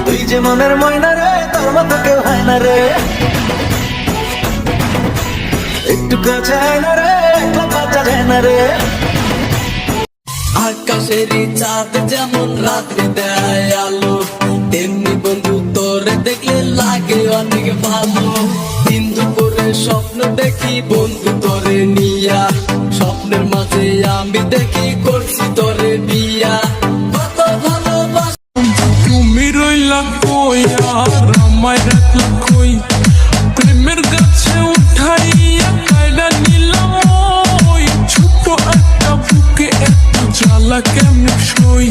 তুই যে মনের ময়না রে, তোর মতো কেউ হয় না রে। একটু কাছে আয় না রে, একলা বাঁচা যায় না রে। আকাশেরই চাঁদ যেমন রাত্রে দেয় আলো, তেমনি বন্ধু তোরে দেখলে লাগে অনেক ভালো। দিন দুপুরে স্বপ্ন দেখি বন্ধু তোরে নিয়া, স্বপ্নের মাঝে আমি দেখি করছি তোরে বিয়া। কত ভালোবাসা তুমি রইলা কই আর আমায় রাখলা কই, প্রেমের গাছে উঠাইয়া কাইডা নিলাম ওই ছোট একটা বুকে এত জ্বালা কেমনে সই।